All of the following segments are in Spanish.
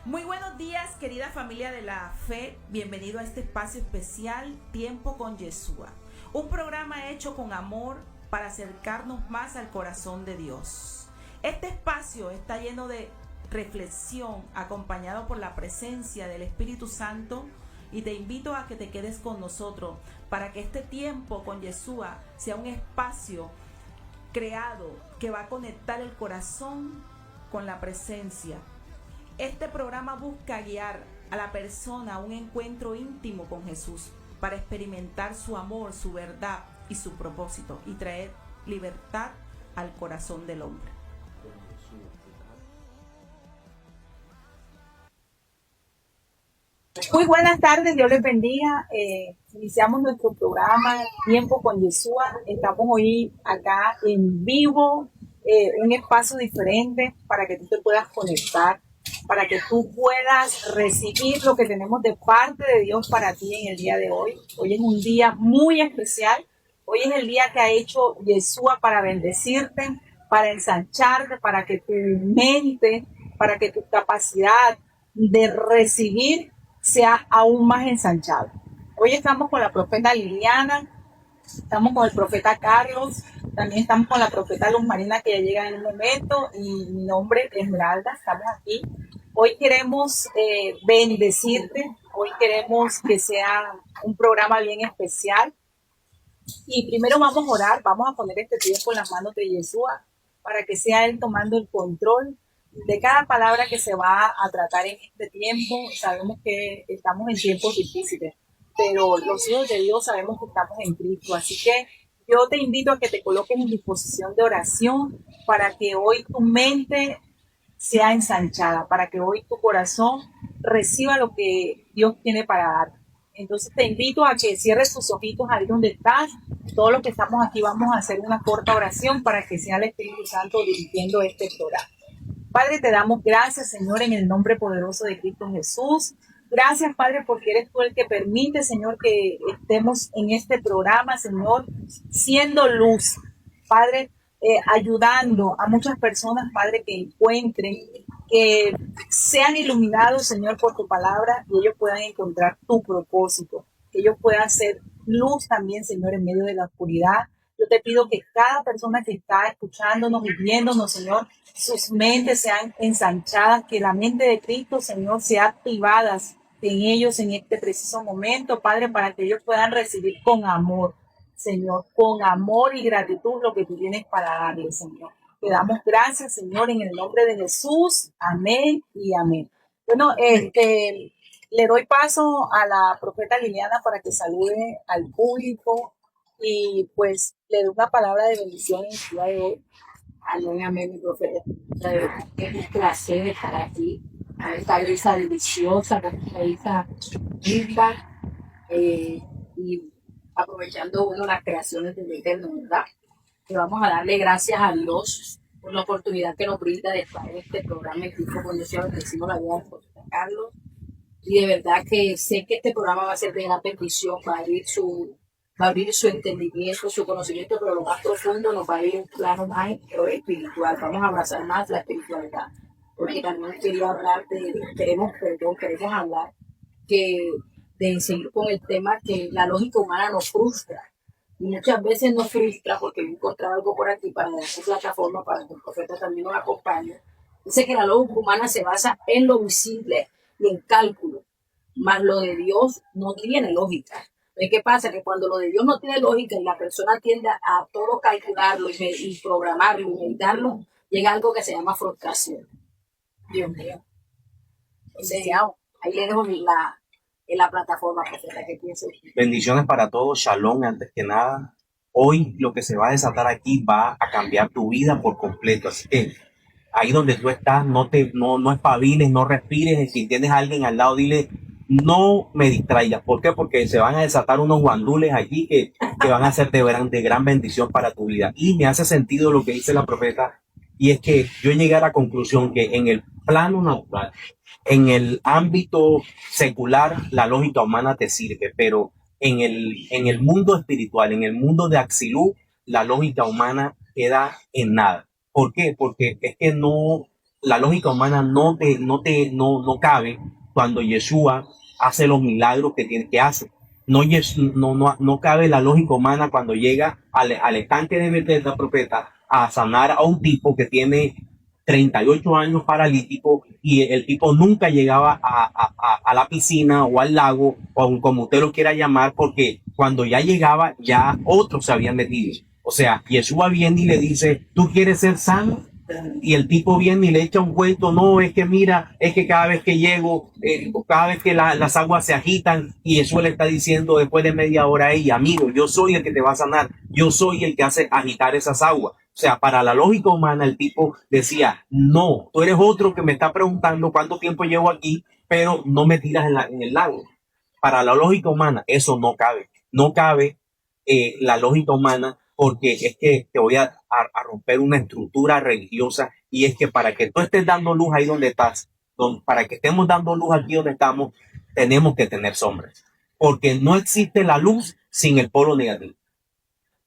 Muy buenos días, querida familia de la fe. Bienvenido a este espacio especial, Tiempo con Yeshua. Un programa hecho con amor para acercarnos más al corazón de Dios. Este espacio está lleno de reflexión, acompañado por la presencia del Espíritu Santo. Y te invito a que te quedes con nosotros para que este tiempo con Yeshua sea un espacio creado que va a conectar el corazón con la presencia. Este programa busca guiar a la persona a un encuentro íntimo con Jesús para experimentar su amor, su verdad y su propósito y traer libertad al corazón del hombre. Muy buenas tardes, Dios les bendiga. Iniciamos nuestro programa Tiempo con Yeshua. Estamos hoy acá en vivo, un espacio diferente para que tú te puedas conectar, para que tú puedas recibir lo que tenemos de parte de Dios para ti en el día de hoy. Hoy es un día muy especial. Hoy es el día que ha hecho Yeshua para bendecirte, para ensancharte, para que tu mente, para que tu capacidad de recibir sea aún más ensanchado. Hoy estamos con la profeta Liliana, estamos con el profeta Carlos, también estamos con la profeta Luz Marina que ya llega en un momento y mi nombre es Esmeralda, estamos aquí. Hoy queremos bendecirte, hoy queremos que sea un programa bien especial y primero vamos a orar, vamos a poner este tiempo en las manos de Yeshua para que sea Él tomando el control de cada palabra que se va a tratar en este tiempo. Sabemos que estamos en tiempos difíciles, pero los hijos de Dios sabemos que estamos en Cristo. Así que yo te invito a que te coloques en disposición de oración para que hoy tu mente sea ensanchada, para que hoy tu corazón reciba lo que Dios tiene para dar. Entonces te invito a que cierres tus ojitos ahí donde estás. Todos los que estamos aquí vamos a hacer una corta oración para que sea el Espíritu Santo dirigiendo este programa. Padre, te damos gracias, Señor, en el nombre poderoso de Cristo Jesús. Gracias, Padre, porque eres tú el que permite, Señor, que estemos en este programa, Señor, siendo luz. Padre, ayudando a muchas personas, Padre, que encuentren, que sean iluminados, Señor, por tu palabra y ellos puedan encontrar tu propósito, que ellos puedan ser luz también, Señor, en medio de la oscuridad. Yo te pido que cada persona que está escuchándonos y viéndonos, Señor, sus mentes sean ensanchadas, que la mente de Cristo, Señor, sea activada en ellos en este preciso momento, Padre, para que ellos puedan recibir con amor, Señor, con amor y gratitud lo que tú tienes para darles, Señor. Te damos gracias, Señor, en el nombre de Jesús. Amén y amén. Bueno, le doy paso a la profeta Liliana para que salude al público y pues le doy una palabra de bendición en el día de hoy. Amén, amén, mi profeta. Es un placer estar aquí, a esta brisa deliciosa, con esta brisa rica, y aprovechando las creaciones del Eterno, ¿verdad? Y vamos a darle gracias a Dios por la oportunidad que nos brinda de estar en este programa en Tiempo con Dios. Bendecimos la vida de profeta Carlos. Y de verdad que sé que este programa va a ser de gran bendición, va a abrir su entendimiento, su conocimiento, pero lo más profundo nos va a ir un plano más espiritual. Vamos a abrazar más la espiritualidad. Porque también quería hablar queremos hablar de seguir con el tema que la lógica humana nos frustra. Y muchas veces nos frustra porque he encontrado algo por aquí para dar su plataforma para que el profeta también nos acompañe. Dice que la lógica humana se basa en lo visible y en cálculo, más lo de Dios no tiene lógica. ¿Qué pasa? Que cuando lo de Dios no tiene lógica y la persona tiende a todo calcularlo y programarlo y meditarlo, llega algo que se llama frustración. Dios mío. Entonces, ahí le dejo en la plataforma, profeta, que pienso. Bendiciones para todos, shalom antes que nada. Hoy lo que se va a desatar aquí va a cambiar tu vida por completo, así que ahí donde tú estás, no espabiles, no respires, si tienes a alguien al lado, dile, no me distraigas. ¿Por qué? Porque se van a desatar unos guandules allí que van a ser de gran bendición para tu vida. Y me hace sentido lo que dice la profeta, y es que yo llegué a la conclusión que en el plano natural, en el ámbito secular, la lógica humana te sirve, pero en el mundo espiritual, en el mundo de Axilú, la lógica humana queda en nada. ¿Por qué? Porque es que la lógica humana no cabe cuando Yeshua hace los milagros que hace. No cabe la lógica humana cuando llega al estanque de Bethesda, profeta, a sanar a un tipo que tiene 38 años paralítico, y el tipo nunca llegaba a la piscina o al lago, o como usted lo quiera llamar, porque cuando ya llegaba, ya otros se habían metido. O sea, Yeshua viene y le dice, ¿tú quieres ser sano? Y el tipo viene y le echa un cuento, no, es que mira, es que cada vez que llego, cada vez que las aguas se agitan, y Jesús le está diciendo después de media hora a ella, amigo, yo soy el que te va a sanar, yo soy el que hace agitar esas aguas. O sea, para la lógica humana, el tipo decía, no, tú eres otro que me está preguntando cuánto tiempo llevo aquí, pero no me tiras en el lago. Para la lógica humana, eso no cabe la lógica humana, porque es que te voy a romper una estructura religiosa, y es que para que tú estés dando luz ahí donde estás, para que estemos dando luz aquí donde estamos, tenemos que tener sombras, porque no existe la luz sin el polo negativo.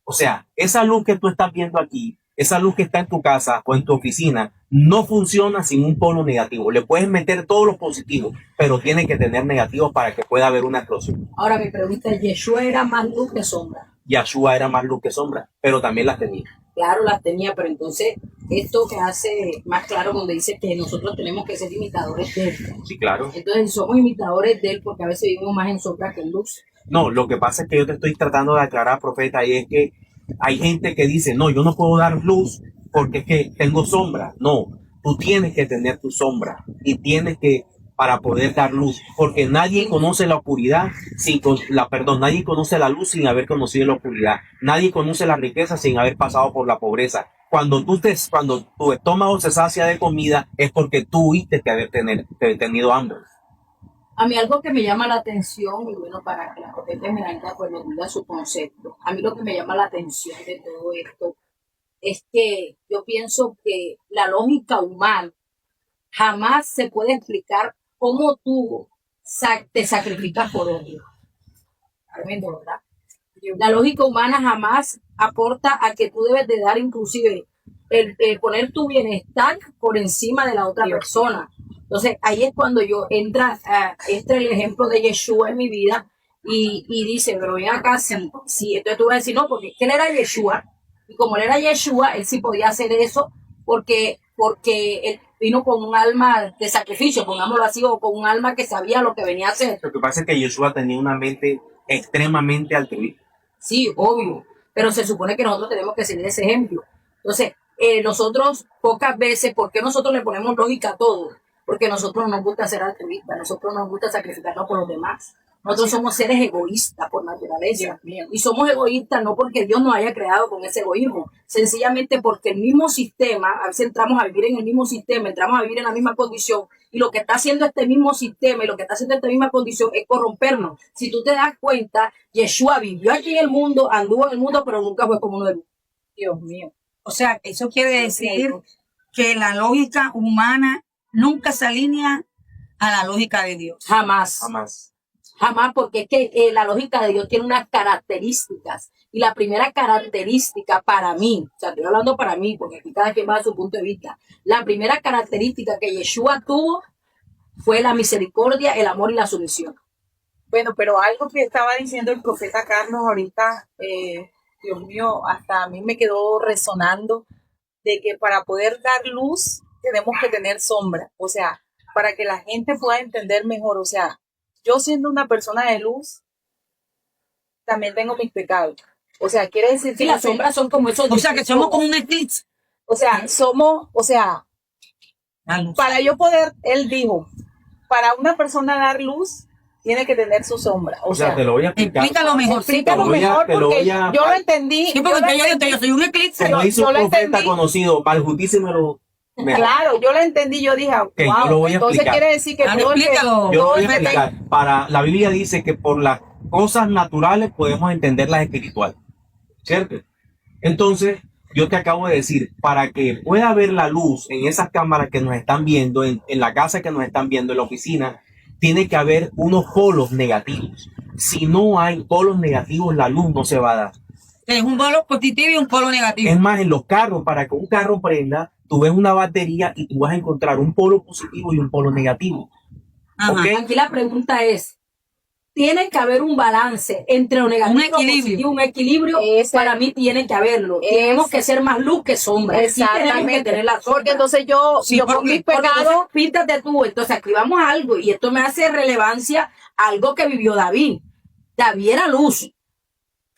O sea, esa luz que tú estás viendo aquí, esa luz que está en tu casa o en tu oficina, no funciona sin un polo negativo. Le puedes meter todos los positivos, pero tiene que tener negativos para que pueda haber una explosión. Ahora mi pregunta es, ¿Yeshua era más luz que sombra? Yeshua era más luz que sombra, pero también las tenía. Claro, las tenía, pero entonces esto que hace más claro donde dice que nosotros tenemos que ser imitadores de él. Sí, claro. Entonces somos imitadores de él porque a veces vivimos más en sombra que en luz. No, lo que pasa es que yo te estoy tratando de aclarar, profeta, y es que hay gente que dice, no, yo no puedo dar luz porque es que tengo sombra. No, tú tienes que tener tu sombra y tienes que, para poder dar luz, porque nadie conoce la oscuridad nadie conoce la luz sin haber conocido la oscuridad. Nadie conoce la riqueza sin haber pasado por la pobreza. Cuando tu estómago se sacia de comida es porque tú hubiste que haber tenido hambre. A mí algo que me llama la atención, y bueno, para que la profeta Esmeralda pues me diga su concepto, a mí lo que me llama la atención de todo esto es que yo pienso que la lógica humana jamás se puede explicar cómo tú te sacrificas por otro. Tremendo, ¿verdad? La lógica humana jamás aporta a que tú debes de dar inclusive el poner tu bienestar por encima de la otra persona. Entonces ahí es cuando entra el ejemplo de Yeshua en mi vida y dice, pero ven acá, sí, entonces tú vas a decir, no, porque él era Yeshua, y como él era Yeshua, él sí podía hacer eso porque él vino con un alma de sacrificio, pongámoslo así, o con un alma que sabía lo que venía a hacer. Lo que pasa es que Yeshua tenía una mente extremadamente altruista. Sí, obvio, pero se supone que nosotros tenemos que seguir ese ejemplo. Entonces, nosotros pocas veces, ¿por qué nosotros le ponemos lógica a todo? Porque a nosotros no nos gusta ser altruistas, a nosotros nos gusta sacrificarnos por los demás. Nosotros somos seres egoístas por naturaleza. Y somos egoístas no porque Dios nos haya creado con ese egoísmo, sencillamente porque el mismo sistema, a veces entramos a vivir en el mismo sistema, entramos a vivir en la misma condición, y lo que está haciendo este mismo sistema y lo que está haciendo esta misma condición es corrompernos. Si tú te das cuenta, Yeshua vivió aquí en el mundo, anduvo en el mundo, pero nunca fue como uno de los. Dios mío. O sea, eso quiere decir que la lógica humana nunca se alinea a la lógica de Dios. Jamás. Jamás. Jamás, porque es que la lógica de Dios tiene unas características. Y la primera característica para mí, o sea, estoy hablando para mí, porque aquí cada quien va a su punto de vista. La primera característica que Yeshua tuvo fue la misericordia, el amor y la sumisión. Bueno, pero algo que estaba diciendo el profeta Carlos ahorita, Dios mío, hasta a mí me quedó resonando, de que para poder dar luz tenemos que tener sombra. O sea, para que la gente pueda entender mejor. O sea, yo siendo una persona de luz, también tengo mis pecados. O sea, quiere decir que Sí, las sombras son como esos. O sea, que somos como un eclipse. O sea, La luz. para yo poder, él dijo, para una persona dar luz, tiene que tener su sombra. O sea, te lo voy a explicar. Explícalo mejor. explícalo te lo voy a- mejor te lo porque voy a- yo lo entendí. Sí, porque yo soy un eclipse. Como hizo yo un lo profeta entendí. conocido, Maljutísimo. Claro, yo lo entendí, yo dije, wow, yo lo voy a entonces explicar. quiere decir que Claro, todo el que- explícalo. Yo lo voy a todo el que explicar. Para la Biblia dice que por las cosas naturales podemos entender las espirituales, ¿cierto? Entonces, yo te acabo de decir, para que pueda haber la luz en esas cámaras que nos están viendo, en la casa que nos están viendo, en la oficina, tiene que haber unos polos negativos. Si no hay polos negativos, la luz no se va a dar. Es un polo positivo y un polo negativo. Es más, en los carros, para que un carro prenda, tú ves una batería y tú vas a encontrar un polo positivo y un polo negativo. Ajá. ¿Ok? Aquí la pregunta es, tiene que haber un balance entre lo negativo y lo positivo, un equilibrio. Para mí tiene que haberlo. Tenemos que ser más luz que sombra. Sí tenemos que tener la sombra. Porque entonces yo con mis pecados, píntate tú. Entonces aquí vamos a algo, y esto me hace relevancia a algo que vivió David. David era luz.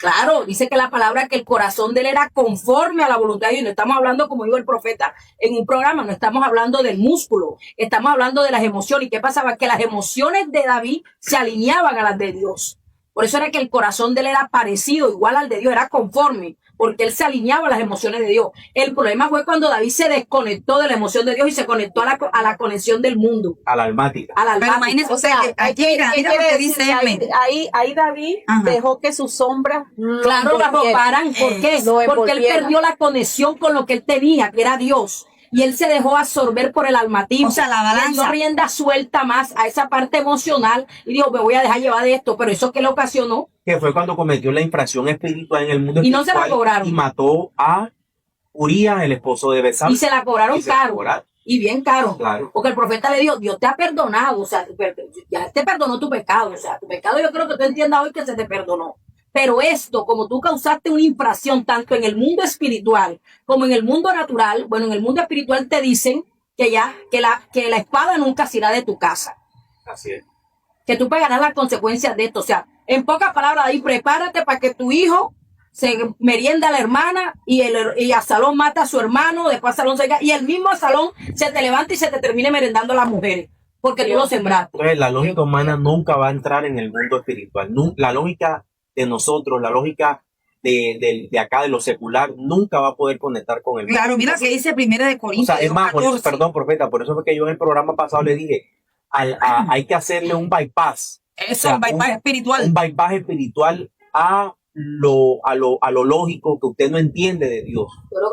Claro, dice que la palabra que el corazón de él era conforme a la voluntad de Dios. No estamos hablando, como dijo el profeta en un programa, no estamos hablando del músculo, estamos hablando de las emociones. ¿Y qué pasaba? Que las emociones de David se alineaban a las de Dios. Por eso era que el corazón de él era parecido, igual al de Dios, era conforme, porque él se alineaba a las emociones de Dios. El problema fue cuando David se desconectó de la emoción de Dios y se conectó a la conexión del mundo. A la almática. A la Pero almática. imagínese, o sea, aquí mira ¿qué lo quiere que decir? dice Que Edmund. ahí David Ajá. dejó que sus sombras Claro, la roparan. ¿Por qué? lo Porque él envolvieran. perdió la conexión con lo que él tenía, que era Dios. Y él se dejó absorber por el almatismo. O sea, la balanza. Le dio rienda suelta más a esa parte emocional y dijo, me voy a dejar llevar de esto. Pero eso que le ocasionó, Que fue cuando cometió la infracción espiritual en el mundo Y no espiritual. se la cobraron. Y mató a Urías, el esposo de Besam. y se la cobraron Y se la caro. cobraron. Y bien caro. Claro. Porque el profeta le dijo, Dios te ha perdonado. O sea, ya te perdonó tu pecado. O sea, tu pecado yo creo que tú entiendas hoy que se te perdonó. Pero esto, como tú causaste una infracción tanto en el mundo espiritual como en el mundo natural, bueno, en el mundo espiritual te dicen que la espada nunca se irá de tu casa, Así es. que tú pagarás las consecuencias de esto. O sea, en pocas palabras, ahí prepárate para que tu hijo se merienda a la hermana y Absalón mata a su hermano, después Absalón y el mismo Absalón se te levanta y se te termine merendando a las mujeres, porque tú lo sembraste. Entonces, la lógica humana nunca va a entrar en el mundo espiritual. La lógica de nosotros, la lógica de acá, de lo secular, nunca va a poder conectar con el mundo. Claro, mira que dice Primera de O Corintios. sea, es más, 14. perdón, profeta, por eso fue que yo en el programa pasado le dije, hay que hacerle un bypass. Eso, O sea, un bypass espiritual. Un bypass espiritual a lo lógico que usted no entiende de Dios.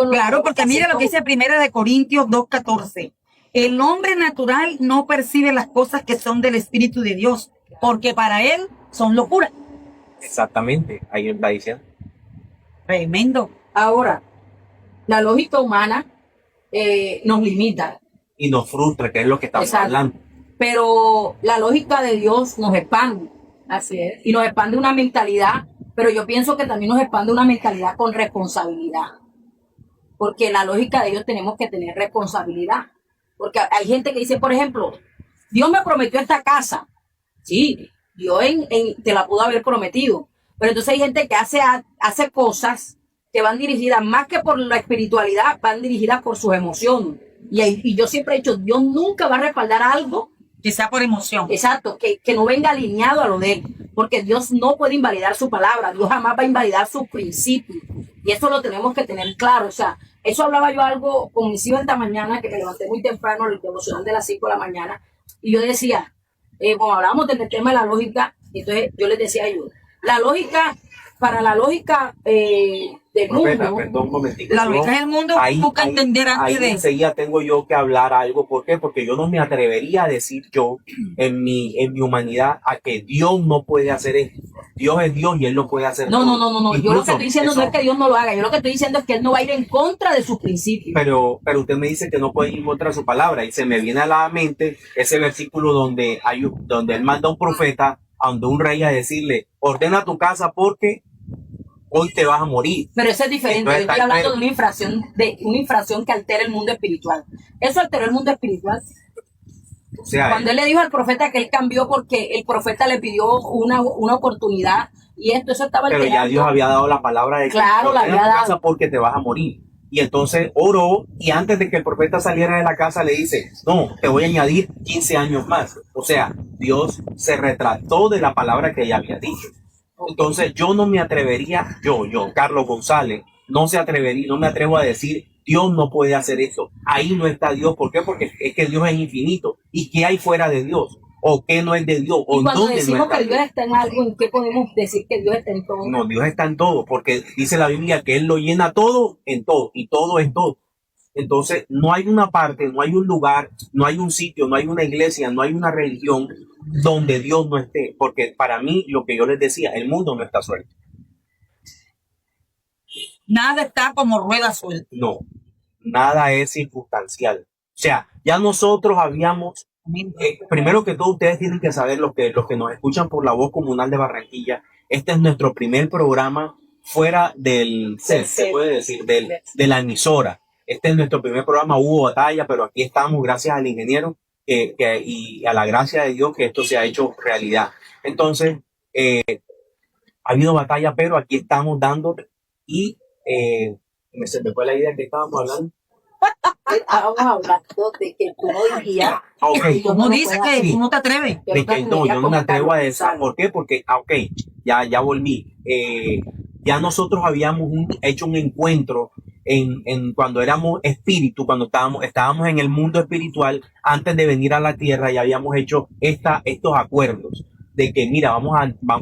Claro, porque mira lo que dice Primera de Corintios 2:14. El hombre natural no percibe las cosas que son del Espíritu de Dios, porque para él son locura. Exactamente, ahí está diciendo. Tremendo. Ahora, la lógica humana nos limita, Y nos frustra, que es lo que estamos Exacto. hablando. pero la lógica de Dios nos expande. Así es. Y nos expande una mentalidad, pero yo pienso que también nos expande una mentalidad con responsabilidad. Porque la lógica de Dios tenemos que tener responsabilidad. Porque hay gente que dice, por ejemplo, Dios me prometió esta casa. Sí, Dios te la pudo haber prometido. Pero entonces hay gente que hace cosas que van dirigidas más que por la espiritualidad, van dirigidas por sus emociones. Y yo siempre he dicho, Dios nunca va a respaldar algo, Que sea por emoción. exacto, que no venga alineado a lo de él. Porque Dios no puede invalidar su palabra, Dios jamás va a invalidar sus principios. Y eso lo tenemos que tener claro. O sea, eso hablaba yo algo con mis hijos esta mañana, que me levanté muy temprano, el devocional de las 5 de la mañana, y yo decía, como hablábamos del tema de la lógica, entonces yo les decía a ellos, la lógica, para la lógica del Profeta, mundo, perdón un momentico. La Yo lógica del mundo busca entender antes ahí de... enseguida tengo yo que hablar algo. ¿Por qué? Porque yo no me atrevería a decir yo en mi humanidad a que Dios no puede hacer esto. Dios es Dios y Él lo puede hacer. no. todo. Yo lo que Incluso estoy diciendo eso- no es que Dios no lo haga, yo lo que estoy diciendo es que Él no va a ir en contra de sus principios. Pero usted me dice que no puede ir contra su palabra y se me viene a la mente ese versículo donde Él manda a un profeta, a donde un rey a decirle, ordena tu casa porque hoy te vas a morir. Pero eso es diferente. Entonces, Yo estoy hablando pero- de una infracción que altera el mundo espiritual. Eso alteró el mundo espiritual. O sea, Cuando él le dijo al profeta que él cambió porque el profeta le pidió una oportunidad y eso estaba pero alterando. ya Dios había dado la palabra de que Claro, la ordena había tu dado. casa porque te vas a morir. Y entonces oró y antes de que el profeta saliera de la casa le dice, no, te voy a añadir 15 años más. O sea, Dios se retrató de la palabra que ella había dicho. Entonces yo no me atrevería, yo, Carlos González, no me atrevo a decir, Dios no puede hacer esto. Ahí no está Dios. ¿Por qué? Porque es que Dios es infinito. ¿Y qué hay fuera de Dios? ¿O qué no es de Dios? ¿O Y cuando dónde no decimos está que Dios está en algo, ¿en qué podemos decir que Dios está en todo? No, Dios está en todo, porque dice la Biblia que Él lo llena todo en todo, y todo es todo. Entonces, no hay una parte, no hay un lugar, no hay un sitio, no hay una iglesia, no hay una religión donde Dios no esté, porque para mí, lo que yo les decía, el mundo no está suelto. Nada está como rueda suelta. No, nada es circunstancial. O sea, ya nosotros habíamos, primero que todo, ustedes tienen que saber, los que nos escuchan por la voz comunal de Barranquilla, este es nuestro primer programa fuera del set, se puede decir, de la emisora. Este es nuestro primer programa, hubo batalla, pero aquí estamos gracias al ingeniero y a la gracia de Dios que esto se ha hecho realidad. Entonces, ha habido batalla, pero aquí estamos dando y se me fue la idea que estábamos hablando. Estábamos hablando de que tú no dirías. Okay. ¿Cómo dices que tú no te atreves? De que no, yo no me atrevo a decir. ¿Por qué? Porque, ya volví. Ya nosotros habíamos hecho un encuentro en cuando éramos espíritu, cuando estábamos en el mundo espiritual, antes de venir a la tierra, ya habíamos hecho estos acuerdos de que, mira,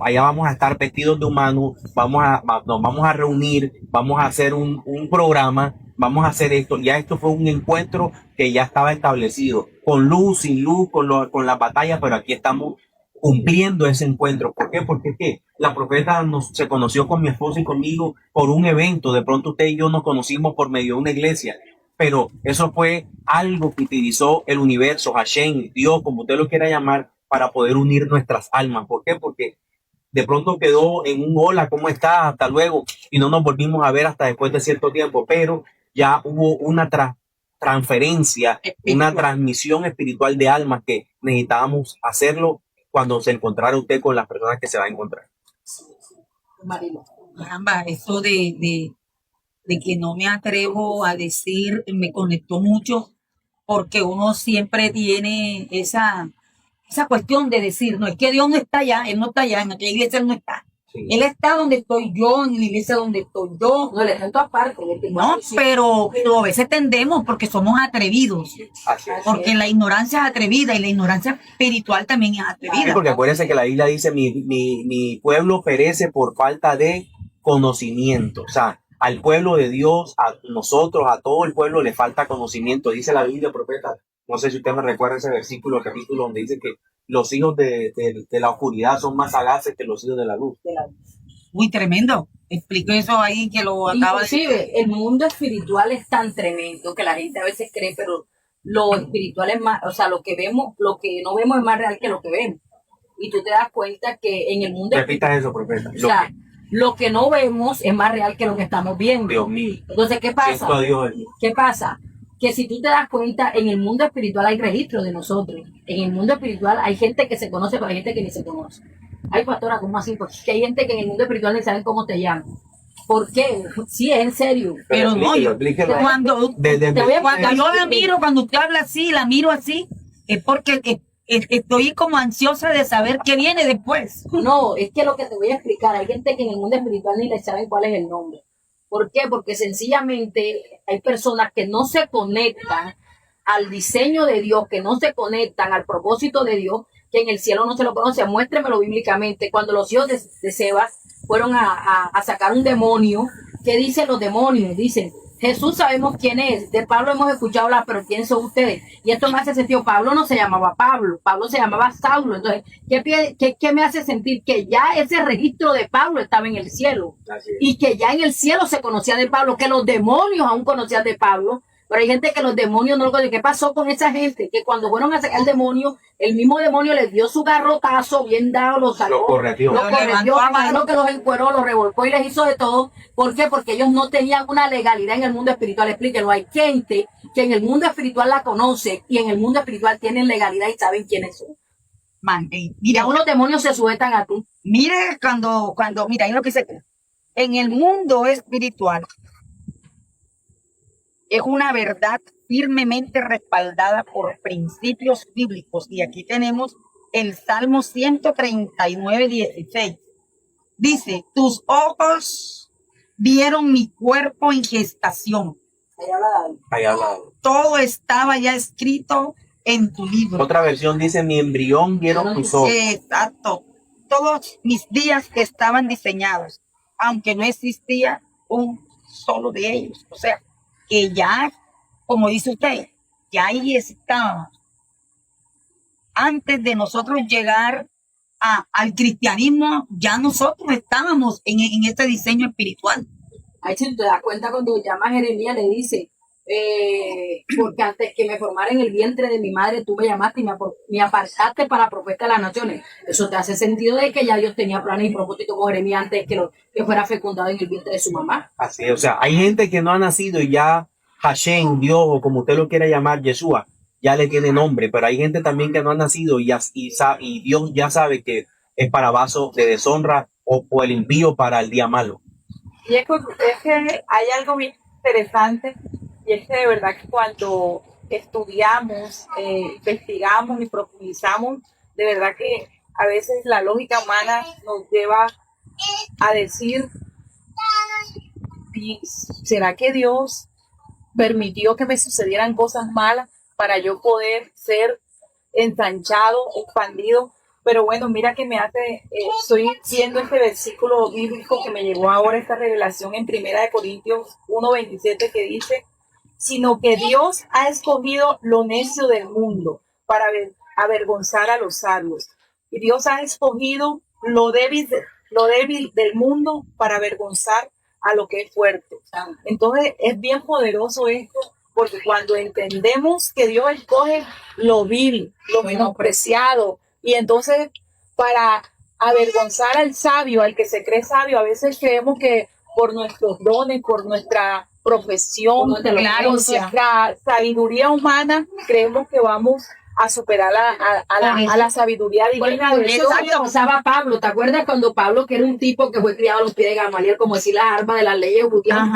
allá vamos a estar vestidos de humanos, nos vamos a reunir, vamos a hacer un programa, vamos a hacer esto. Ya esto fue un encuentro que ya estaba establecido, con luz, sin luz, con la batalla, pero aquí estamos cumpliendo ese encuentro. ¿Por qué? Porque es que la profeta se conoció con mi esposa y conmigo por un evento. De pronto usted y yo nos conocimos por medio de una iglesia, pero eso fue algo que utilizó el universo, Hashem, Dios, como usted lo quiera llamar, para poder unir nuestras almas. ¿Por qué? Porque de pronto quedó en un hola, ¿cómo estás? Hasta luego, y no nos volvimos a ver hasta después de cierto tiempo, pero ya hubo una transferencia, una transmisión espiritual de almas que necesitábamos hacerlo cuando se encontrara usted con las personas que se va a encontrar. Marilo. Caramba, eso de que no me atrevo a decir, me conectó mucho, porque uno siempre tiene esa cuestión de decir, no, es que Dios no está allá, Él no está allá, en aquella iglesia Él no está. Sí. Él está donde estoy yo, en la iglesia donde estoy yo. No, Él está en todas partes. No, pero a veces tendemos porque somos atrevidos. Porque la ignorancia es atrevida y la ignorancia espiritual también es atrevida. Sí, porque acuérdense que la Biblia dice, mi pueblo perece por falta de conocimiento. O sea, al pueblo de Dios, a nosotros, a todo el pueblo le falta conocimiento. Dice la Biblia, profeta. No sé si usted me recuerda ese versículo, capítulo, donde dice que los hijos de la oscuridad son más sagaces que los hijos de la luz. Muy tremendo. Explico eso ahí que lo acaba de decir. Inclusive, el mundo espiritual es tan tremendo que la gente a veces cree, pero lo espiritual es más, o sea, lo que vemos, lo que no vemos es más real que lo que vemos. Y tú te das cuenta que en el mundo Repita eso, profeta. O sea, lo que no vemos es más real que lo que estamos viendo. Dios mío. Entonces, ¿qué pasa? ¿Qué pasa? Que si tú te das cuenta, en el mundo espiritual hay registro de nosotros. En el mundo espiritual hay gente que se conoce, pero hay gente que ni se conoce. Ay, pastora, ¿cómo así? Porque hay gente que en el mundo espiritual ni saben cómo te llaman. ¿Por qué? Sí, es en serio. Pero no, cuando yo la miro, cuando usted habla así, la miro así, es porque estoy como ansiosa de saber qué viene después. No, es que lo que te voy a explicar, hay gente que en el mundo espiritual ni le saben cuál es el nombre. ¿Por qué? Porque sencillamente hay personas que no se conectan al diseño de Dios, que no se conectan al propósito de Dios, que en el cielo no se lo conocen. Muéstremelo bíblicamente. Cuando los hijos de Sebas fueron a sacar un demonio, ¿qué dicen los demonios? Dicen, Jesús sabemos quién es, de Pablo hemos escuchado hablar, pero ¿quién son ustedes? Y esto me hace sentido, Pablo no se llamaba Pablo, Pablo se llamaba Saulo. Entonces, ¿qué me hace sentir? Que ya ese registro de Pablo estaba en el cielo, y que ya en el cielo se conocía de Pablo, que los demonios aún conocían de Pablo, pero hay gente que los demonios no lo conocen. ¿Qué pasó con esa gente? Que cuando fueron a sacar el demonio, el mismo demonio les dio su garrotazo bien dado, los sacó, lo correteó, imagino que los encueró, los revolcó y les hizo de todo. ¿Por qué? Porque ellos no tenían una legalidad en el mundo espiritual. Explíquenlo. Hay gente que en el mundo espiritual la conoce y en el mundo espiritual tienen legalidad y saben quiénes son. Mira, unos demonios se sujetan a ti. Mire mira, ahí lo que dice, en el mundo espiritual es una verdad firmemente respaldada por principios bíblicos. Y aquí tenemos el Salmo 139, 16. Dice, tus ojos vieron mi cuerpo en gestación. Ahí habla. Todo estaba ya escrito en tu libro. Otra versión dice, mi embrión vieron tus ojos. Exacto. Todos mis días estaban diseñados, aunque no existía un solo de ellos. O sea, que ya, como dice usted, ya ahí estábamos. Antes de nosotros llegar al cristianismo, ya nosotros estábamos en este diseño espiritual. Ahí si te das cuenta cuando llama a Jeremías, le dice, porque antes que me formara en el vientre de mi madre, tú me llamaste y me apartaste para profeta de las naciones. Eso te hace sentido de que ya Dios tenía planes y propósitos con Jeremías antes que fuera fecundado en el vientre de su mamá. Así es, o sea, hay gente que no ha nacido y ya Hashem, Dios, o como usted lo quiera llamar, Yeshua, ya le tiene nombre, pero hay gente también que no ha nacido y Dios ya sabe que es para vaso de deshonra o el impío para el día malo. Y es que hay algo bien interesante, y es que de verdad que cuando estudiamos, investigamos y profundizamos, de verdad que a veces la lógica humana nos lleva a decir, ¿será que Dios permitió que me sucedieran cosas malas para yo poder ser ensanchado, expandido? Pero bueno, mira que estoy viendo este versículo bíblico que me llegó ahora, esta revelación en 1 Corintios 1:27, que dice, sino que Dios ha escogido lo necio del mundo para avergonzar a los sabios. Y Dios ha escogido lo débil del mundo para avergonzar a lo que es fuerte. Entonces es bien poderoso esto, porque cuando entendemos que Dios escoge lo vil, lo menospreciado, y entonces para avergonzar al sabio, al que se cree sabio, a veces creemos que por nuestros dones, por nuestra profesión, por nuestra sabiduría humana, creemos que vamos a superar a la sabiduría divina. Por eso usaba Pablo. ¿Te acuerdas cuando Pablo, que era un tipo que fue criado a los pies de Gamaliel, como decir las armas de las leyes judías,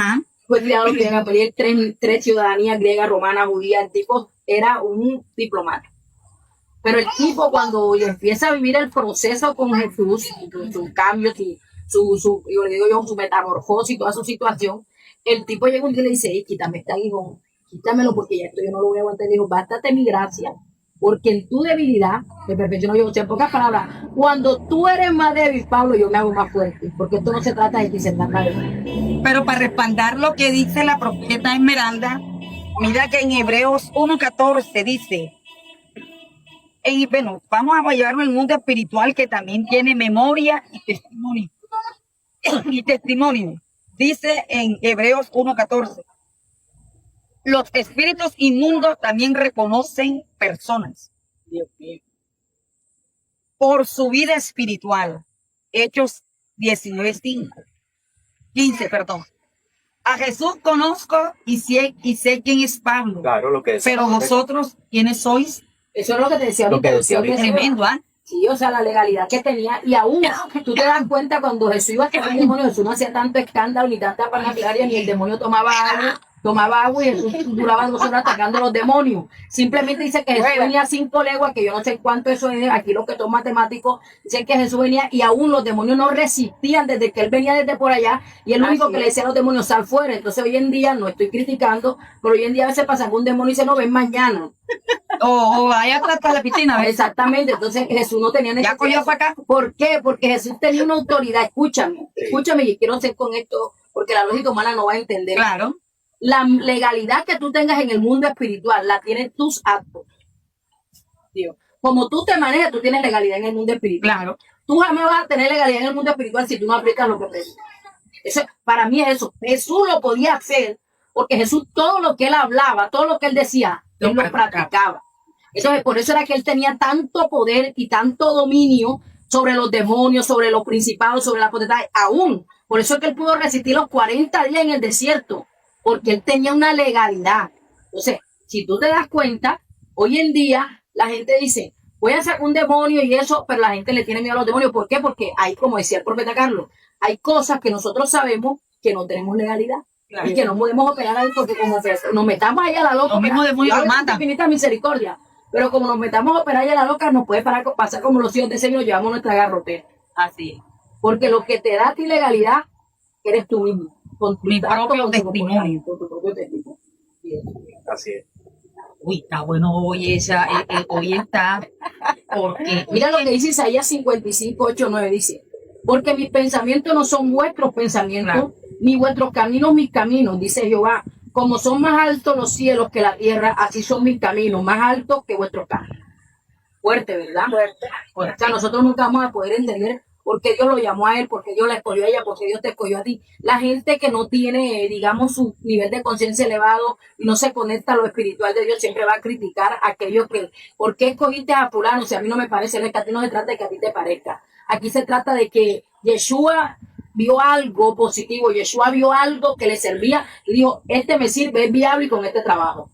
fue criado a los pies de Gamaliel, tres ciudadanías griegas, romanas, judías? El tipo era un diplomático. Pero el tipo, cuando empieza a vivir el proceso con Jesús, sus cambios, su metamorfosis y toda su situación, el tipo llega un día y le dice, quítame este aguijón, quítamelo porque ya esto yo no lo voy a aguantar. Dijo, bástate mi gracia, porque en tu debilidad me perfecciono yo. O sea, en pocas palabras, cuando tú eres más débil, Pablo, yo me hago más fuerte, porque esto no se trata de que se trata de eso. Pero para respaldar lo que dice la profeta Esmeralda, mira que en Hebreos 1:14 dice, bueno, vamos a llevarlo al mundo espiritual, que también tiene memoria y testimonio. Y testimonio. Dice en Hebreos 1:14, los espíritus inmundos también reconocen personas. Dios mío. Por su vida espiritual. Hechos 15, perdón. A Jesús conozco y sé quién es Pablo. Claro, lo que es. Pero vosotros, ¿quiénes sois? Eso es lo que te decía ahorita. Tremendo, ¿ah? Sí, o sea, la legalidad que tenía. Y aún, tú te das cuenta, cuando Jesús iba a sacar el demonio, Jesús no hacía tanto escándalo, ni tanta parafinaria, ni el demonio tomaba agua y Jesús duraba 2 horas atacando a los demonios. Simplemente dice que Jesús venía a 5 leguas, que yo no sé cuánto eso es, aquí lo que son matemáticos, dicen que Jesús venía y aún los demonios no resistían desde que él venía desde por allá, y el único que le decía a los demonios, sal fuera. Entonces hoy en día, no estoy criticando, pero hoy en día a veces pasan un demonio y se nos ven mañana. O vaya para la piscina, ¿ves? Exactamente, entonces Jesús no tenía necesidad. ¿Ya cogió para acá? ¿Por qué? Porque Jesús tenía una autoridad. Escúchame, y quiero hacer con esto, porque la lógica humana no va a entender. Claro. La legalidad que tú tengas en el mundo espiritual la tienen tus actos. Dios. Como tú te manejas, tú tienes legalidad en el mundo espiritual. Claro. Tú jamás vas a tener legalidad en el mundo espiritual si tú no aplicas lo que predicas. Eso, para mí es eso. Jesús lo podía hacer, porque Jesús, todo lo que él hablaba, todo lo que él decía, él lo practicaba. Entonces, por eso era que él tenía tanto poder y tanto dominio sobre los demonios, sobre los principados, sobre las potestades, aún. Por eso es que él pudo resistir los 40 días en el desierto, porque él tenía una legalidad. Entonces, si tú te das cuenta, hoy en día la gente dice, voy a sacar un demonio y eso, pero la gente le tiene miedo a los demonios. ¿Por qué? Porque hay, como decía el profeta Carlos, hay cosas que nosotros sabemos que no tenemos legalidad. Claro. Y que no podemos operar ahí porque como nos metamos ahí a la loca, los mismos demonios nos matan. Infinita misericordia. Pero como nos metamos a operar ahí a la loca, nos puede pasar como los hijos de ese, y nos llevamos nuestra garrotera. Así es. Porque lo que te da a ti legalidad, eres tú mismo. Con mi propio testimonio. Con tu propio testimonio. Así es. Uy, está bueno hoy hoy está. Porque mira lo que dice Isaías 55:8-9, dice, porque mis pensamientos no son vuestros pensamientos, claro, ni vuestros caminos mis caminos, dice Jehová. Como son más altos los cielos que la tierra, así son mis caminos, más altos que vuestros caminos. Fuerte, ¿verdad? Fuerte. O sea, nosotros nunca vamos a poder entender por qué Dios lo llamó a él, por qué Dios la escogió a ella, por qué Dios te escogió a ti. La gente que no tiene, digamos, su nivel de conciencia elevado y no se conecta a lo espiritual de Dios, siempre va a criticar a aquellos que, ¿por qué escogiste a fulano? Si a mí no me parece, no es que a ti no se trata de que a ti te parezca. Aquí se trata de que Yeshua vio algo positivo, Yeshua vio algo que le servía y dijo, este me sirve, es viable y con este trabajo.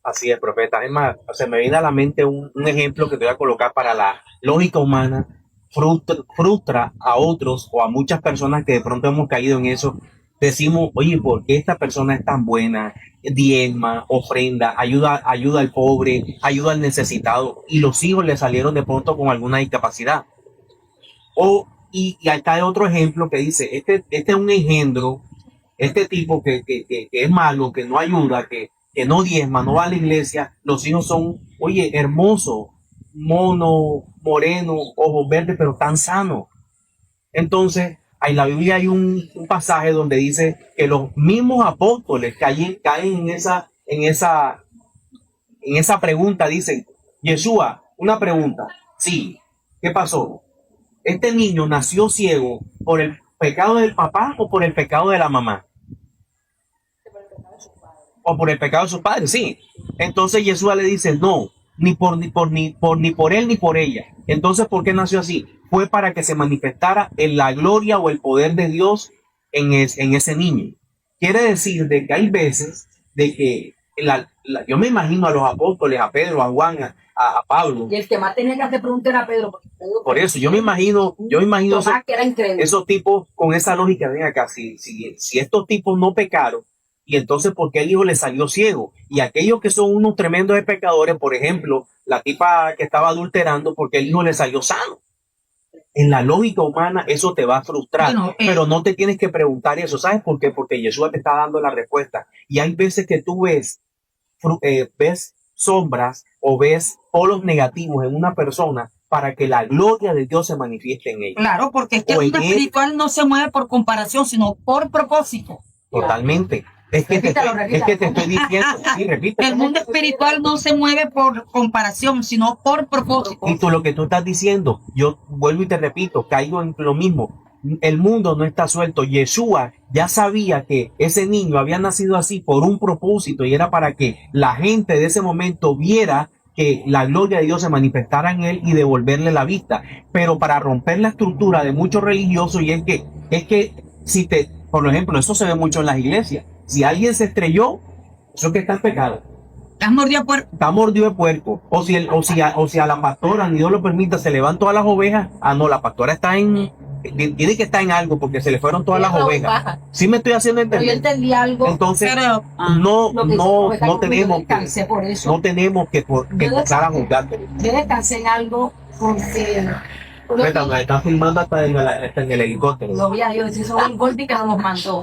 Así es, profeta. Es más, se me viene a la mente un ejemplo que te voy a colocar para la lógica humana. Frustra a otros o a muchas personas que de pronto hemos caído en eso. Decimos, oye, ¿por qué esta persona es tan buena? Diezma, ofrenda, ayuda al pobre, ayuda al necesitado. Y los hijos le salieron de pronto con alguna discapacidad. Y acá hay otro ejemplo que dice, este es un engendro, este tipo que es malo, que no ayuda, que no diezma, no va a la iglesia, los hijos son, oye, hermosos, mono, moreno, ojos verdes, pero tan sanos. Entonces, en la Biblia hay un pasaje donde dice que los mismos apóstoles caen en esa pregunta, dicen, Yeshua, una pregunta, sí, ¿qué pasó? ¿Este niño nació ciego por el pecado del papá o por el pecado de la mamá? O por el pecado de sus padres, sí. Entonces Yeshua le dice, no, ni por él ni por ella. Entonces, ¿por qué nació así? Fue para que se manifestara en la gloria o el poder de Dios en ese niño. Quiere decir de que hay veces de que yo me imagino a los apóstoles, a Pedro, a Juan, a Pablo. Y el que más tenía que hacer preguntas era Pedro. Por eso, yo me imagino Tomás, que era increíble. esos tipos con esa lógica, ven acá, si estos tipos no pecaron, y entonces ¿por qué el hijo le salió ciego? Y aquellos que son unos tremendos pecadores, por ejemplo, la tipa que estaba adulterando, porque el hijo le salió sano. En la lógica humana eso te va a frustrar, pero no te tienes que preguntar eso. ¿Sabes por qué? Porque Yeshua te está dando la respuesta. Y hay veces que tú ves sombras o ves polos negativos en una persona para que la gloria de Dios se manifieste en ella. Claro, porque es que el mundo espiritual no se mueve por comparación, sino por propósito. Totalmente. Es que te estoy diciendo, sí, repite. El mundo espiritual no se mueve por comparación, sino por propósito. Y lo que tú estás diciendo, yo vuelvo y te repito, caigo en lo mismo. El mundo no está suelto. Yeshua ya sabía que ese niño había nacido así por un propósito y era para que la gente de ese momento viera que la gloria de Dios se manifestara en él y devolverle la vista. Pero para romper la estructura de muchos religiosos, y es que por ejemplo, eso se ve mucho en las iglesias. Si alguien se estrelló, eso es que está en pecado. Está mordido de puerco. Está mordido de puerco. O si a la pastora, ni Dios lo permita, se le van todas las ovejas. Ah, no, la pastora tiene que estar en algo porque se le fueron todas las ovejas. Sí me estoy haciendo entender. Pero yo entendí algo. Entonces, Pero, no tenemos que empezar a juzgar. Yo descansé en algo porque... Me están filmando hasta en el helicóptero. Lo vi a Dios, eso es el golpe que nos mandó.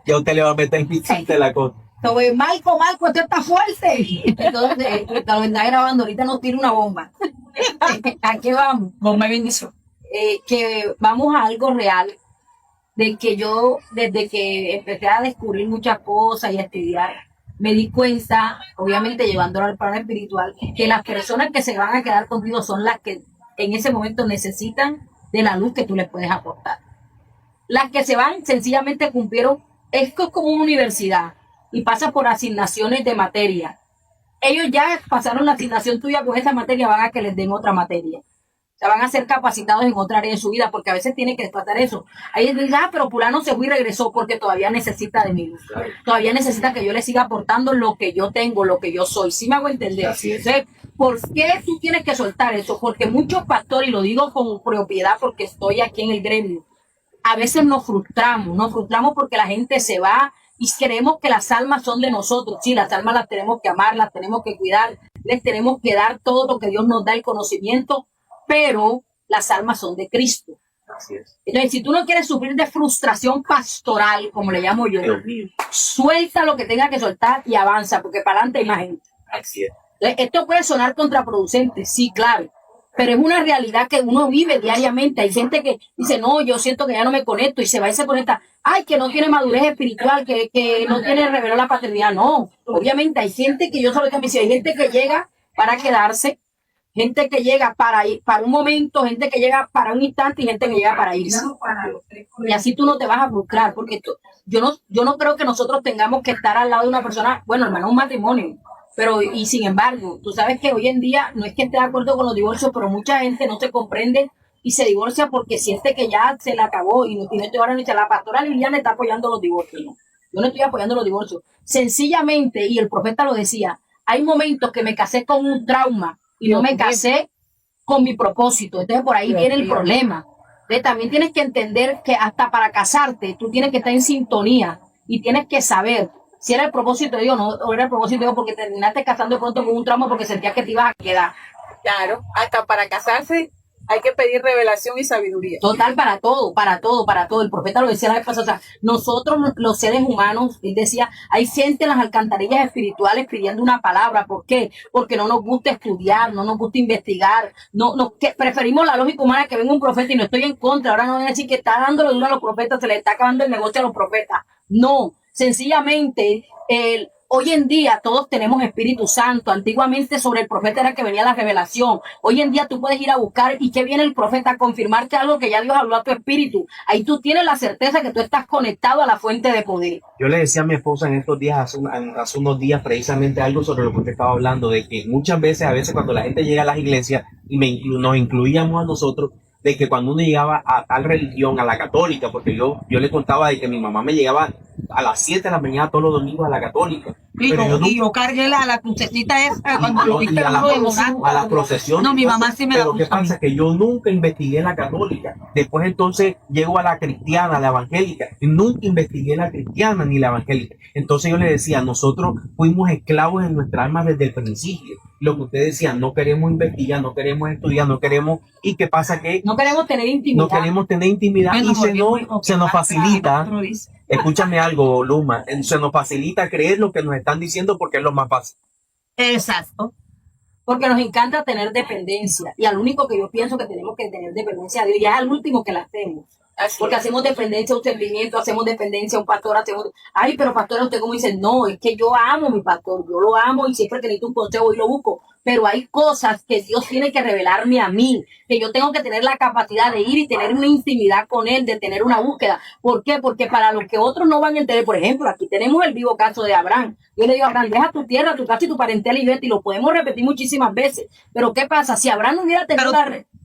Ya usted le va a meter en la cosa. Entonces, Marco, esto está fuerte. Entonces, lo está grabando, ahorita nos tira una bomba. ¿A qué vamos? Bomba y bendición. Que vamos a algo real, de que yo, desde que empecé a descubrir muchas cosas y a estudiar, me di cuenta, obviamente llevándolo al plano espiritual, que las personas que se van a quedar contigo son las que en ese momento necesitan de la luz que tú les puedes aportar. Las que se van sencillamente cumplieron, esto es como una universidad y pasa por asignaciones de materia. Ellos ya pasaron la asignación tuya con esa materia, van a que les den otra materia. O sea, van a ser capacitados en otra área de su vida, porque a veces tienen que tratar eso. Ahí dicen, pero fulano se fue y regresó porque todavía necesita de mí. Claro. Todavía necesita que yo le siga aportando lo que yo tengo, lo que yo soy. ¿Sí me hago entender? Entonces, ¿por qué tú tienes que soltar eso? Porque muchos pastores, y lo digo con propiedad porque estoy aquí en el gremio, a veces nos frustramos porque la gente se va y creemos que las almas son de nosotros. Sí, las almas las tenemos que amar, las tenemos que cuidar, les tenemos que dar todo lo que Dios nos da, el conocimiento, pero las almas son de Cristo. Así es. Entonces, si tú no quieres sufrir de frustración pastoral, como le llamo yo, suelta lo que tenga que soltar y avanza, porque para adelante hay más gente. Así es. Entonces, esto puede sonar contraproducente, sí, claro, pero es una realidad que uno vive diariamente. Hay gente que dice, no, yo siento que ya no me conecto, y se va y se conecta. Ay, que no tiene madurez espiritual, que no tiene revelado la paternidad. No, obviamente hay gente que yo solo que me dice, hay gente que llega para quedarse, gente que llega para un momento, gente que llega para un instante y gente que llega para irse. Y así tú no te vas a frustrar, porque yo no creo que nosotros tengamos que estar al lado de una persona, bueno, hermano, un matrimonio, pero y sin embargo, tú sabes que hoy en día no es que esté de acuerdo con los divorcios, pero mucha gente no se comprende y se divorcia porque siente que ya se le acabó y no tiene que ahora ni la pastora Liliana está apoyando los divorcios, ¿no? Yo no estoy apoyando los divorcios. Sencillamente, y el profeta lo decía, hay momentos que me casé con un trauma y no me casé con mi propósito. Entonces por ahí viene el problema. Entonces, también tienes que entender que hasta para casarte tú tienes que estar en sintonía y tienes que saber si era el propósito de Dios o no era el propósito de Dios porque terminaste casando de pronto con un trauma porque sentías que te ibas a quedar. Claro, hasta para casarse hay que pedir revelación y sabiduría. Total, para todo, para todo, para todo. El profeta lo decía la vez pasada. O sea, nosotros, los seres humanos, él decía, hay gente en las alcantarillas espirituales pidiendo una palabra. ¿Por qué? Porque no nos gusta estudiar, no nos gusta investigar, que preferimos la lógica humana que venga un profeta y no estoy en contra. Ahora no voy a decir que está dándole duro a los profetas, se le está acabando el negocio a los profetas. No, sencillamente, hoy en día todos tenemos Espíritu Santo. Antiguamente sobre el profeta era que venía la revelación. Hoy en día tú puedes ir a buscar y que viene el profeta a confirmarte algo que ya Dios habló a tu espíritu. Ahí tú tienes la certeza que tú estás conectado a la fuente de poder. Yo le decía a mi esposa en estos días, hace unos días, precisamente algo sobre lo que usted estaba hablando, de que muchas veces, a veces cuando la gente llega a las iglesias, y nos incluíamos a nosotros, de que cuando uno llegaba a tal religión, a la católica, porque yo le contaba de que mi mamá me llegaba a las 7 de la mañana todos los domingos a la católica. Y yo cargué la crucecita esa cuando lo viste a la procesión. No, mi mamá sí me la Pero ¿qué puso a mí. pasa? Que yo nunca investigué la católica. Después entonces llego a la cristiana, a la evangélica. Y nunca investigué la cristiana ni la evangélica. Entonces yo le decía, nosotros fuimos esclavos en nuestra alma desde el principio. Lo que usted decía, no queremos investigar, no queremos estudiar, no queremos... ¿Y qué pasa? Que no queremos tener intimidad. No queremos tener intimidad y se nos facilita... Escúchame algo, Luma, se nos facilita creer lo que nos están diciendo porque es lo más fácil. Exacto. Porque nos encanta tener dependencia. Y al único que yo pienso que tenemos que tener dependencia a Dios, ya es al último que la hacemos. Porque hacemos dependencia a un sentimiento, hacemos dependencia a un pastor, ay, pero pastor, usted como dice, no, es que yo amo a mi pastor, yo lo amo y siempre que necesito un consejo y lo busco. Pero hay cosas que Dios tiene que revelarme a mí, que yo tengo que tener la capacidad de ir y tener una intimidad con Él, de tener una búsqueda. ¿Por qué? Porque para los que otros no van a entender, por ejemplo, aquí tenemos el vivo caso de Abraham. Yo le digo a Abraham, deja tu tierra, tu casa y tu parentela y vete, y lo podemos repetir muchísimas veces. Pero ¿qué pasa? Si Abraham no hubiera tenido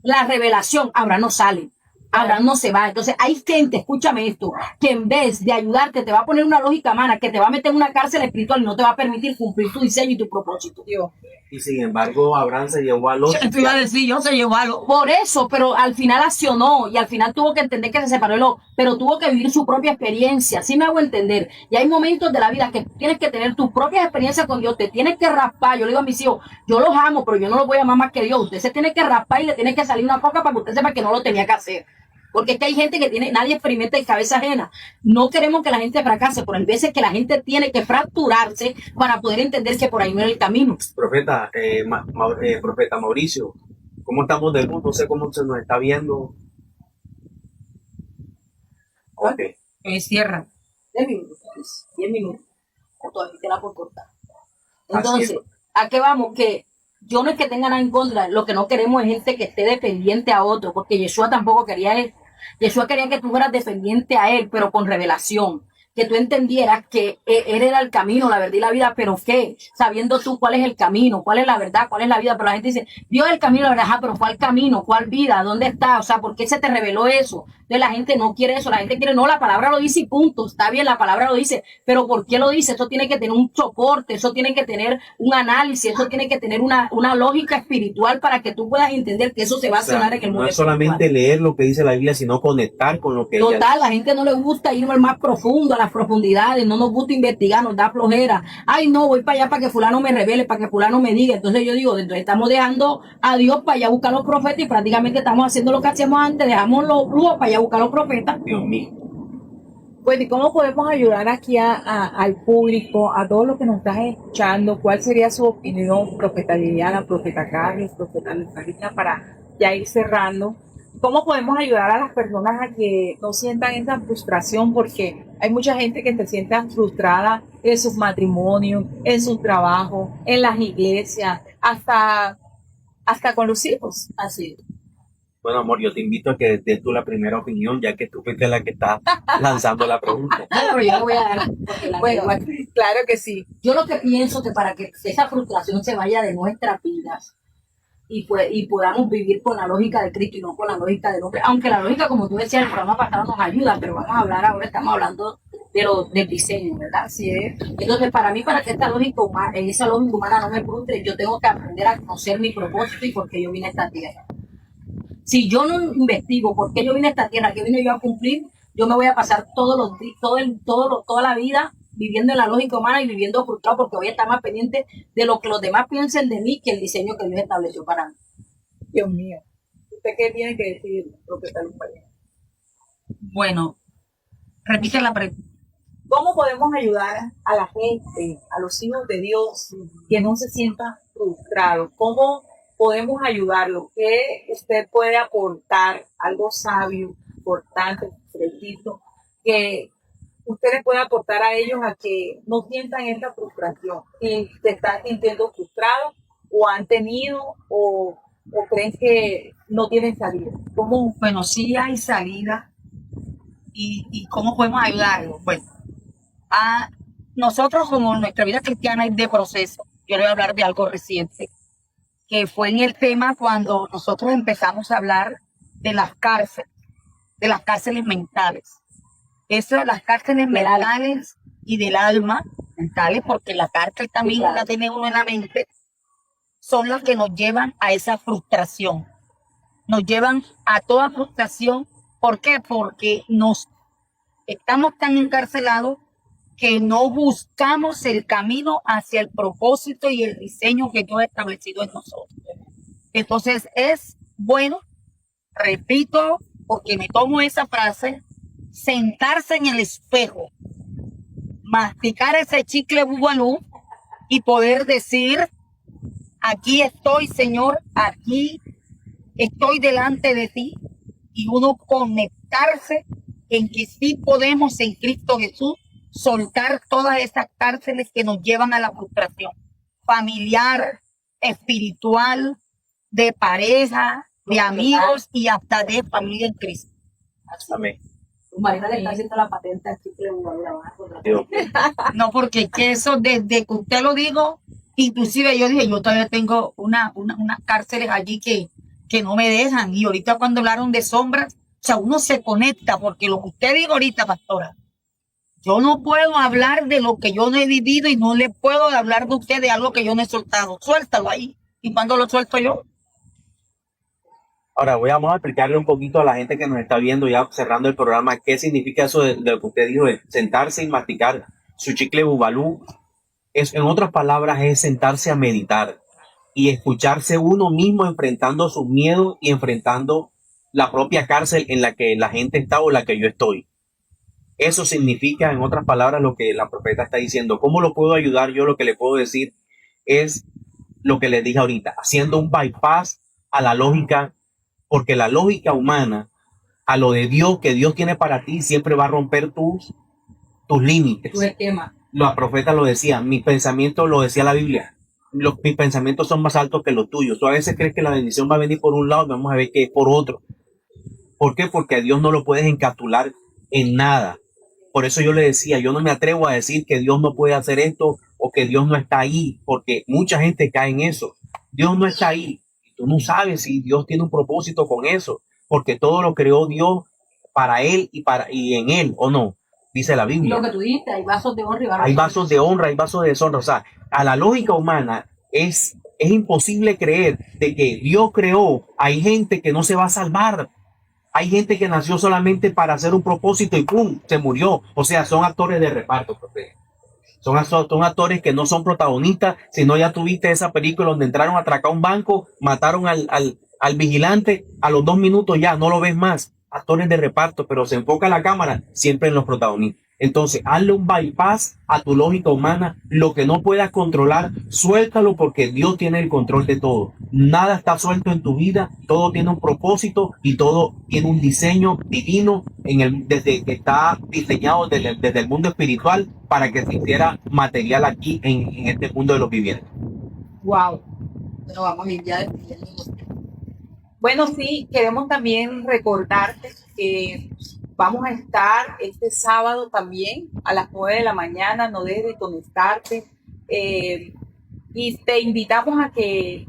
la revelación, Abraham no sale. Abraham no se va. Entonces hay gente, escúchame esto, que en vez de ayudarte te va a poner una lógica humana, que te va a meter en una cárcel espiritual y no te va a permitir cumplir tu diseño y tu propósito. Dios. Y sin embargo, Abraham se llevó a Lot. Te iba a decir, yo se llevó a Lot. Por eso, pero al final accionó y al final tuvo que entender que se separó de Lot, pero tuvo que vivir su propia experiencia. ¿Sí me hago entender? Y hay momentos de la vida que tienes que tener tus propias experiencias con Dios, te tienes que raspar. Yo le digo a mis hijos, yo los amo, pero yo no los voy a amar más que Dios. Usted se tiene que raspar y le tiene que salir una coca para que usted sepa que no lo tenía que hacer. Porque es que hay gente que nadie experimenta en cabeza ajena. No queremos que la gente fracase, pero hay veces que la gente tiene que fracturarse para poder entender que por ahí no es el camino. Profeta, profeta Mauricio, ¿cómo estamos de luz? No sé cómo se nos está viendo. Ok. Cierra. 10 minutos. 10 minutos. O todavía queda por cortar. Entonces, ¿a qué vamos? Que yo no es que tenga nada en contra, lo que no queremos es gente que esté dependiente a otro, porque Yeshua tampoco quería eso. Yeshua quería que tú fueras dependiente a él, pero con revelación. Que tú entendieras que él era el camino, la verdad y la vida, pero ¿qué? Sabiendo tú cuál es el camino, cuál es la verdad, cuál es la vida, pero la gente dice, Dios es el camino, la verdad, pero ¿cuál camino? ¿Cuál vida? ¿Dónde está? O sea, ¿por qué se te reveló eso? Entonces la gente no quiere eso, la gente quiere, no, la palabra lo dice y punto, está bien, la palabra lo dice, pero ¿por qué lo dice? Eso tiene que tener un soporte, eso tiene que tener un análisis, eso tiene que tener una lógica espiritual para que tú puedas entender que eso se va a accionar en el mundo. No es solamente leer lo que dice la Biblia, sino conectar con lo que total, la gente no le gusta ir al más profundo, a las profundidades, no nos gusta investigar, nos da flojera. Ay, no, voy para allá para que fulano me revele, para que fulano me diga. Entonces yo digo, entonces estamos dejando a Dios para allá a buscar los profetas y prácticamente estamos haciendo lo que hacíamos antes, dejamos los brujos para allá a buscar los profetas. Dios mío. Pues, ¿y cómo podemos ayudar aquí al público, a todos los que nos están escuchando? ¿Cuál sería su opinión, profeta Liliana, profeta Carlos, profeta Karina, para ya ir cerrando? ¿Cómo podemos ayudar a las personas a que no sientan esa frustración? Porque hay mucha gente que se siente frustrada en sus matrimonios, en su trabajo, en las iglesias, hasta hasta con los hijos. Así es. Bueno, amor, yo te invito a que des tú la primera opinión, ya que tú fuiste la que está lanzando la pregunta. No, pero yo le voy a dar, porque Bueno, claro que sí. yo lo que pienso que para que esa frustración se vaya de nuestras vidas y podamos vivir con la lógica de Cristo y no con la lógica del hombre, aunque la lógica, como tú decías, el programa pasado nos ayuda, pero vamos a hablar ahora, estamos hablando del diseño, ¿verdad? Así es. Entonces, para mí, para que esa lógica humana no me frustre, yo tengo que aprender a conocer mi propósito y por qué yo vine a esta tierra. Si yo no investigo por qué yo vine a esta tierra, qué vine yo a cumplir, yo me voy a pasar toda la vida viviendo en la lógica humana y viviendo frustrado porque voy a estar más pendiente de lo que los demás piensen de mí que el diseño que Dios estableció para mí. Dios mío. ¿Usted qué tiene que decir, profeta Luz María? Bueno, repite la pregunta. ¿Cómo podemos ayudar a la gente, a los hijos de Dios, que no se sientan frustrados? ¿Cómo podemos ayudarlos? ¿Qué usted puede aportar? Algo sabio, importante, fresquito, que usted les puede aportar a ellos a que no sientan esta frustración. Si se están sintiendo frustrados o han tenido o creen que no tienen salida. ¿Cómo? Bueno, sí hay salida y cómo podemos ayudarlos. Bueno, a nosotros como nuestra vida cristiana es de proceso. Yo le voy a hablar de algo reciente, que fue en el tema cuando nosotros empezamos a hablar de las cárceles mentales. Eso, las cárceles mentales y del alma, mentales, porque la cárcel también la tiene uno en la mente, son las que nos llevan a esa frustración. Nos llevan a toda frustración. ¿Por qué? Porque estamos tan encarcelados que no buscamos el camino hacia el propósito y el diseño que Dios ha establecido en nosotros. Entonces es bueno, repito, porque me tomo esa frase, sentarse en el espejo, masticar ese chicle bubalú y poder decir, aquí estoy, Señor, aquí estoy delante de ti, y uno conectarse en que sí podemos en Cristo Jesús soltar todas esas cárceles que nos llevan a la frustración familiar, espiritual, de pareja, de amigos y hasta de familia en Cristo. Amén. Marina le está haciendo la patente al chicle Dios. No, porque es que eso desde que usted lo dijo, inclusive yo dije, yo todavía tengo unas cárceles allí que no me dejan. Y ahorita cuando hablaron de sombras, o sea, uno se conecta, porque lo que usted dijo ahorita, pastora, yo no puedo hablar de lo que yo no he vivido y no le puedo hablar de usted de algo que yo no he soltado. Suéltalo ahí. ¿Y cuándo lo suelto yo? Ahora vamos a explicarle un poquito a la gente que nos está viendo ya cerrando el programa qué significa eso de lo que usted dijo, de sentarse y masticar su chicle bubalú. En otras palabras, es sentarse a meditar y escucharse uno mismo enfrentando sus miedos y enfrentando la propia cárcel en la que la gente está o la que yo estoy. Eso significa, en otras palabras, lo que la profeta está diciendo. ¿Cómo lo puedo ayudar? Yo lo que le puedo decir es lo que les dije ahorita, haciendo un bypass a la lógica, porque la lógica humana, a lo de Dios, que Dios tiene para ti, siempre va a romper tus límites. Tu esquema. Los profetas lo decían, mis pensamientos, lo decía la Biblia, mis pensamientos son más altos que los tuyos. Tú a veces crees que la bendición va a venir por un lado, vamos a ver que es por otro. ¿Por qué? Porque a Dios no lo puedes encapsular en nada. Por eso yo le decía, yo no me atrevo a decir que Dios no puede hacer esto o que Dios no está ahí, porque mucha gente cae en eso. Dios no está ahí. Tú no sabes si Dios tiene un propósito con eso, porque todo lo creó Dios para Él y en Él, ¿o no? Dice la Biblia. Lo que tú dijiste, hay vasos de honra y vasos Hay vasos de honra, hay vasos de deshonra. O sea, a la lógica humana es imposible creer de que Dios creó. Hay gente que no se va a salvar. Hay gente que nació solamente para hacer un propósito y ¡pum! Se murió. O sea, son actores de reparto, profe. Son actores que no son protagonistas, sino ya tuviste esa película donde entraron a atracar un banco, mataron al vigilante, a los 2 minutos ya no lo ves más. Actores de reparto, pero se enfoca la cámara siempre en los protagonistas. Entonces, hazle un bypass a tu lógica humana. Lo que no puedas controlar, suéltalo, porque Dios tiene el control de todo. Nada está suelto en tu vida, todo tiene un propósito y todo tiene un diseño divino desde que está diseñado desde el mundo espiritual para que se hiciera material aquí en este mundo de los vivientes. Wow. Bueno, vamos a ir ya despidiéndonos. Bueno, sí, queremos también recordarte que vamos a estar este sábado también a las 9 de la mañana, no dejes de conectarte. Y te invitamos a que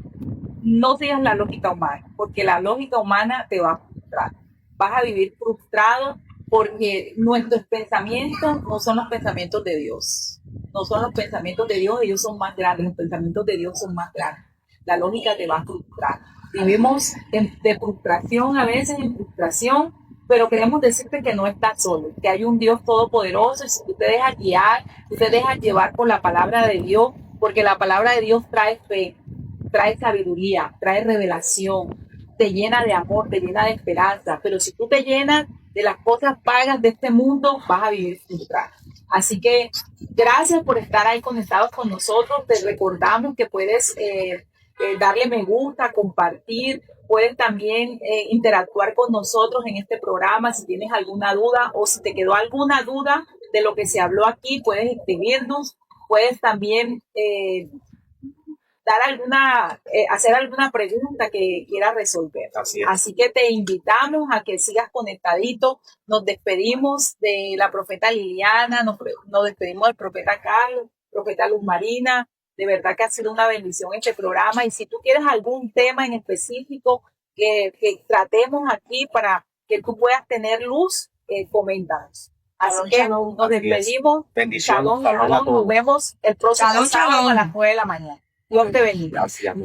no sigas la lógica humana, porque la lógica humana te va a frustrar. Vas a vivir frustrado porque nuestros pensamientos no son los pensamientos de Dios. No son los pensamientos de Dios, ellos son más grandes, los pensamientos de Dios son más grandes. La lógica te va a frustrar. Vivimos de frustración a veces, en frustración, pero queremos decirte que no estás solo, que hay un Dios todopoderoso y si tú te dejas guiar, tú te dejas llevar por la palabra de Dios, porque la palabra de Dios trae fe, trae sabiduría, trae revelación, te llena de amor, te llena de esperanza, pero si tú te llenas de las cosas pagas de este mundo, vas a vivir frustrado. Así que gracias por estar ahí conectados con nosotros. Te recordamos que puedes darle me gusta, compartir, puedes también interactuar con nosotros en este programa si tienes alguna duda o si te quedó alguna duda de lo que se habló aquí, puedes escribirnos, puedes también hacer alguna pregunta que quieras resolver. Así es. Así que te invitamos a que sigas conectadito. Nos despedimos de la profeta Liliana, nos despedimos del profeta Carlos, profeta Luz Marina. De verdad que ha sido una bendición este programa. Y si tú quieres algún tema en específico que tratemos aquí para que tú puedas tener luz, coméntanos. Así que nos despedimos. Bendiciones. Shalom, shalom. Nos vemos el próximo Shalom, sábado shalom. a las 9 de la mañana. Dios te bendiga. Gracias.